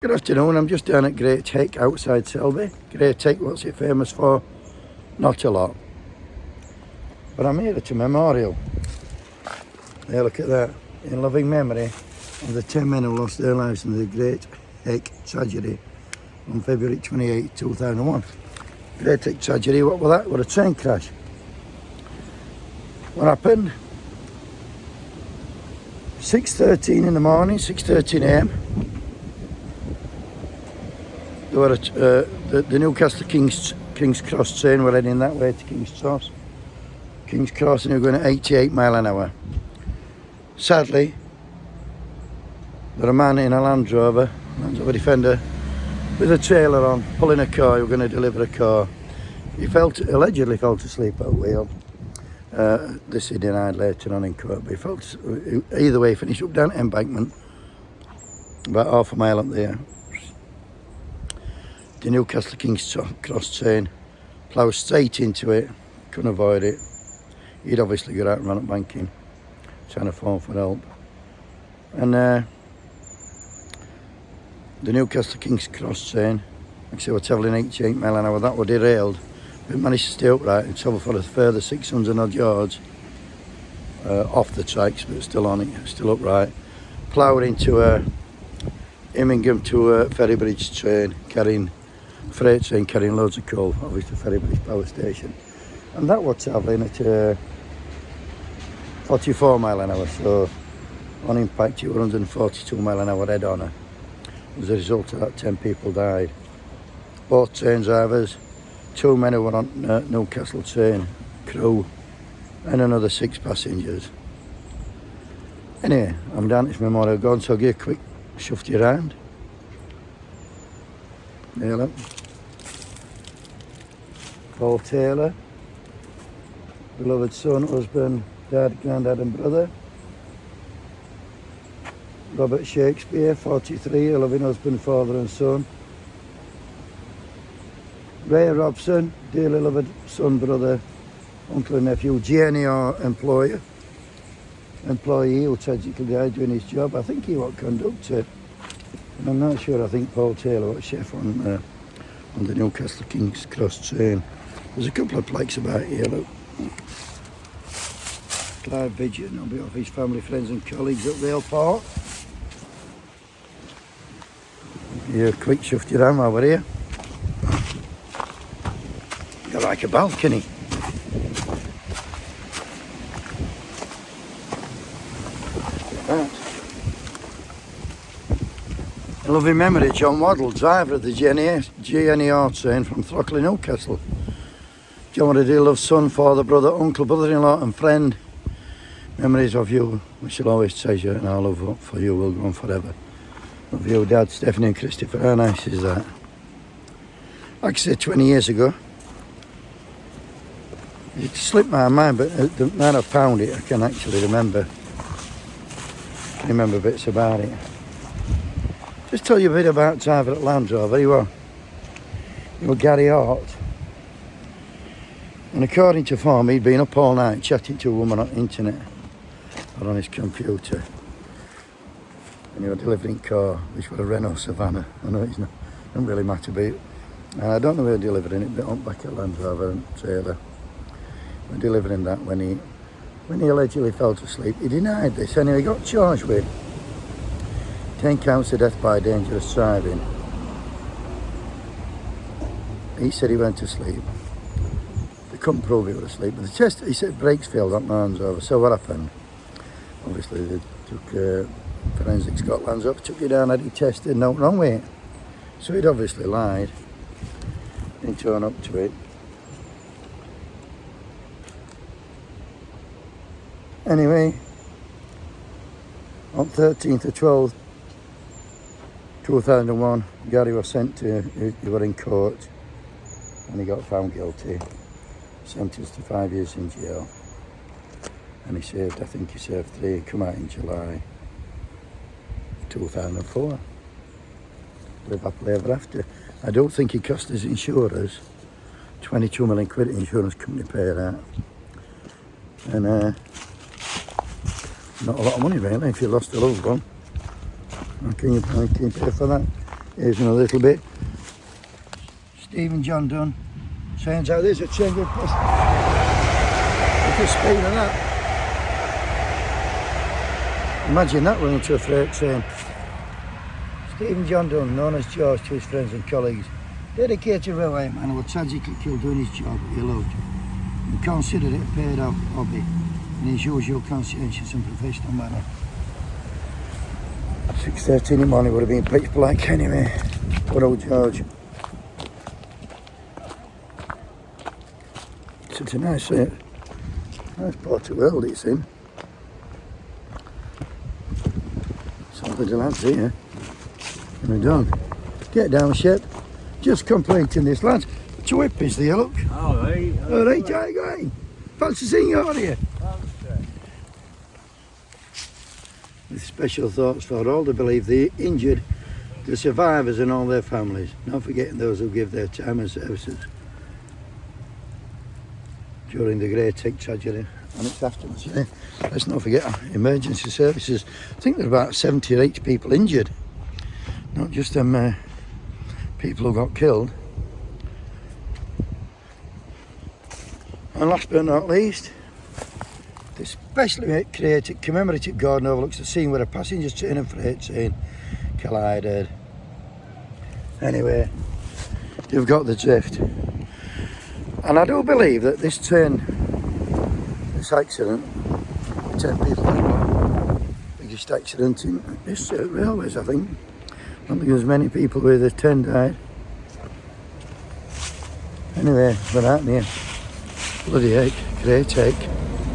Good afternoon, I'm just down at Great Take outside Selby. Great Take, what's it famous for? Not a lot. But I'm here at a memorial. There, look at that. In loving memory of the 10 men who lost their lives in the Great Take tragedy on February 28, 2001. Great Take tragedy, what was that? What, a train crash. What happened? 6:13 in the morning, 6:13 a.m. There were the Newcastle King's Cross train were heading that way to King's Cross. King's Cross, and they were going at 88 mile an hour. Sadly, there was a man in a Land Rover Defender with a trailer on, pulling a car. He was going to deliver a car. He allegedly fell asleep at a wheel. This he denied later on in court, but either way, he finished up down Embankment, about half a mile up there. The Newcastle King's Cross train ploughed straight into it, couldn't avoid it. He'd obviously got out and run up banking, trying to phone for help. And the Newcastle King's Cross train, like I say, were travelling 88 mile an hour, that were derailed, but managed to stay upright and travel for a further 600 odd yards off the tracks, but still on it, still upright. Ploughed into Immingham to Ferrybridge train, freight train carrying loads of coal, obviously Ferrybridge power station. And that was travelling at 44 mile an hour, so on impact it was 142 mile an hour head on. As a result of that, 10 people died. Both train drivers, 2 men who were on Newcastle train crew, and another 6 passengers. Anyway, I'm down at this memorial gone, so I'll give you a quick shufty around. There, look. Paul Taylor, beloved son, husband, dad, granddad and brother. Robert Shakespeare, 43, a loving husband, father and son. Ray Robson, dearly loved son, brother, uncle and nephew. Jenny, our employee who tragically died doing his job. I think he was conductor. And I'm not sure, I think Paul Taylor was chef on the Newcastle King's Cross train. There's a couple of plaques about here, look. Clive Bidget, on behalf of his family, friends and colleagues at Rail Park. Yeah, quick shufty around while we're here. Got like a balcony. Right. A loving memory, John Waddle, driver of the GNR train from Throckley, Newcastle. John was a dear loved son, father, brother, uncle, brother-in-law and friend. Memories of you, we shall always treasure, and our love for you will go on forever. Love you, Dad, Stephanie and Christopher. How nice is that? Like I said, 20 years ago. It slipped my mind, but the man I found it, I can actually remember. I can remember bits about it. Just tell you a bit about driver at Land Rover. He was Gary Hart. And according to form, he'd been up all night chatting to a woman on the internet or on his computer. And he was delivering a car, which was a Renault Savannah. I know it's not, doesn't really matter, but I don't know where delivering it, but up back at Land Rover and trailer. We're delivering that when he allegedly fell asleep. He denied this, and he got charged with 10 counts of death by dangerous driving. He said he went to sleep. They couldn't prove he was asleep. But the test, he said brakes failed on Land Rover. So what happened? Obviously they took forensics, got Land Rover, took it down, had it tested, no wrong with it. So he'd obviously lied. Didn't turn up to it. Anyway, on 13th of 12th, 2001, Gary was sent to, he was in court and he got found guilty, sentenced to 5 years in jail. And he served, I think he served 3, he come out in July 2004. Live happily ever after. I don't think he cost his insurers 22 million quid, insurance company paid out. And not a lot of money really if you lost a loved one. How can you pay for that? Here's another little bit. Stephen John Dunn saying how there's a train going past. Look at the speed of that. Imagine that running to a freight train. Stephen John Dunn, known as George to his friends and colleagues, dedicated railway man who was tragically killed doing his job he loved and considered it a paid off hobby in his usual conscientious and professional manner. 6:30 in the morning would have been pitch black anyway. Poor old George. It's a nice part of the world it's in. Some of the lads here. And we're done. Get down, Shep. Just completing this, lads. Two hippies there, look. Alright. Alright, how you going? Fancy seeing you out here. With special thoughts for all to believe the injured, the survivors and all their families. Not forgetting those who give their time and services during the Great Tech tragedy and its aftermath. Yeah. Let's not forget emergency services. I think there are about 70 or 80 people injured. Not just them people who got killed. And last but not least, the specially created commemorative garden overlooks the scene where a passenger train and freight train collided. Anyway, you've got the drift. And I do believe that this train, this accident, 10 people, biggest accident in this railways, I think. I don't think there's many people with the 10 died. Anyway, we're out here. Bloody heck, great heck.